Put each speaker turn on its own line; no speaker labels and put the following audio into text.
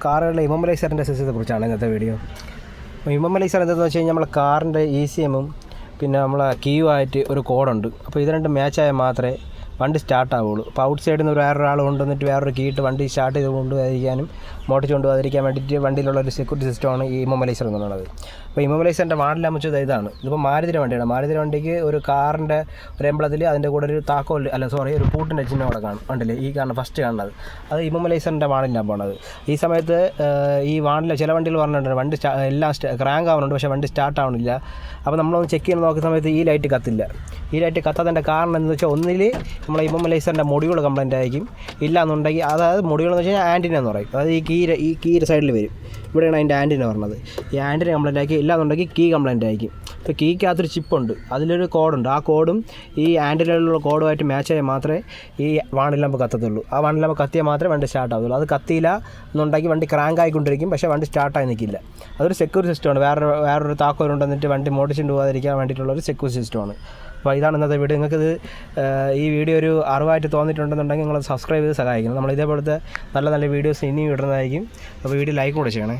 കാറുകളിലെ ഇമ്മൊബിലൈസറിൻ്റെ സിസ്റ്റത്തെക്കുറിച്ചാണ് ഇന്നത്തെ video. Immobiliser എന്താണെന്ന് വെച്ച് കഴിഞ്ഞാൽ നമ്മളെ കാറിൻ്റെ ECM-ഉം പിന്നെ നമ്മളെ കീയുമായിട്ട് ഒരു കോഡുണ്ട്. അപ്പോൾ ഇത് രണ്ടും മാച്ചായാൽ മാത്രമേ വണ്ടി സ്റ്റാർട്ട് ആവുള്ളൂ. അപ്പോൾ ഔട്ട് സൈഡിൽ നിന്ന് വേറൊരാൾ കൊണ്ടുവന്നിട്ട് വേറൊരു കീ ഇട്ട് വണ്ടി സ്റ്റാർട്ട് ചെയ്ത് കൊണ്ടുപോകാതിരിക്കാനും മോട്ടിച്ച് കൊണ്ടുപോകാതിരിക്കാൻ വേണ്ടിയിട്ട് വണ്ടിയിലുള്ള ഒരു സെക്യൂരിറ്റി സിസ്റ്റമാണ് ഈ ഇമ്മൊബിലൈസർ എന്നുള്ളത്. അപ്പോൾ ഇമ്മൊബിലൈസറിൻ്റെ മോഡൽ അമ്മച്ചത് ഇതാണ്. ഇതിപ്പോൾ മാരുതിയുടെ വണ്ടിയാണ്. മാരുതിയുടെ വണ്ടിക്ക് ഒരു കാറിൻ്റെ ഒരു എംബ്ലത്തിൽ അതിൻ്റെ കൂടെ ഒരു ഒരു പൂട്ടിൻ്റെ ചിഹ്നം അവിടെ കാണും. വണ്ടിയിൽ ഈ കാണുന്ന ഫസ്റ്റ് കാണുന്നത് അത് ഇമ്മൊബിലൈസറിൻ്റെ വാണിലാണ് പോണത്. ഈ സമയത്ത് ഈ വാണിൽ ചില വണ്ടികൾ പറഞ്ഞിട്ടുണ്ട് വണ്ടി എല്ലാം ക്രാങ്ക് ആവുന്നുണ്ട്, പക്ഷേ വണ്ടി സ്റ്റാർട്ട് ആവണില്ല. അപ്പോൾ നമ്മളൊന്ന് ചെക്ക് ചെയ്ത് നോക്കുന്ന സമയത്ത് ഈ ലൈറ്റ് കത്തില്ല. ഈ ലൈറ്റ് കത്താത്തതിൻ്റെ കാരണം എന്ന് വെച്ചാൽ ഒന്നിൽ നമ്മളെ ഇമ്മൊബിലൈസറിൻ്റെ മൊഡ്യൂൾ കംപ്ലൈൻ്റ് ആയിരിക്കും, ഇല്ല എന്നുണ്ടെങ്കിൽ അതായത് മൊഡ്യൂൾ എന്ന് വെച്ച് കഴിഞ്ഞാൽ ആൻറ്റിന എന്ന് പറയും. അതായത് ഈ കീയുടെ സൈഡിൽ വരും, ഇവിടെയാണ് അതിൻ്റെ ആൻറ്റിന പറഞ്ഞത്. ഈ ആൻറ്റിന കംപ്ലൈൻ്റ് ആക്കി, ഇല്ല എന്നുണ്ടെങ്കിൽ കീ കംപ്ലൈൻ്റ് ആയിരിക്കും. ഇപ്പോൾ കീക്കകത്തൊരു ചിപ്പുണ്ട്, അതിലൊരു കോഡുണ്ട്. ആ കോഡും ഈ ആൻറ്റിനയിലുള്ള കോഡുമായിട്ട് മാച്ച് ആയാൽ മാത്രമേ ഈ വാണിൽ നമുക്ക് കത്തത്തുള്ളൂ. ആ വാണിൽ നമുക്ക് കത്തിയാൽ മാത്രമേ വണ്ടി സ്റ്റാർട്ട് ആവുള്ളൂ. അത് കത്തിയില്ല എന്നുണ്ടെങ്കിൽ വണ്ടി ക്രാങ്ക് ആയിക്കൊണ്ടിരിക്കും, പക്ഷേ വണ്ടി സ്റ്റാർട്ടായി നിൽക്കില്ല. അതൊരു സെക്യൂരിറ്റി സിസ്റ്റമാണ്. വേറൊരു താക്കോലുണ്ടെന്നിട്ട് വണ്ടി മോട്ടിച്ചുകൊണ്ട് പോകാതിരിക്കാൻ വേണ്ടിയിട്ടുള്ള ഒരു സെക്യൂരിറ്റി സിസ്റ്റമാണ്. അപ്പോൾ ഇതാണ് ഇന്നത്തെ വീഡിയോ. നിങ്ങൾക്കിത് ഈ വീഡിയോ ഒരു അറിവായിട്ട് തോന്നിയിട്ടുണ്ടെന്നുണ്ടെങ്കിൽ നിങ്ങൾ സബ്സ്ക്രൈബ് ചെയ്ത് സഹായിക്കണം. നമ്മൾ ഇതേപോലത്തെ നല്ല നല്ല വീഡിയോസ് ഇനിയും ഇടുന്നതായിരിക്കും. അപ്പോൾ വീഡിയോ ലൈക്ക് കൂടെ ചെയ്യണേ.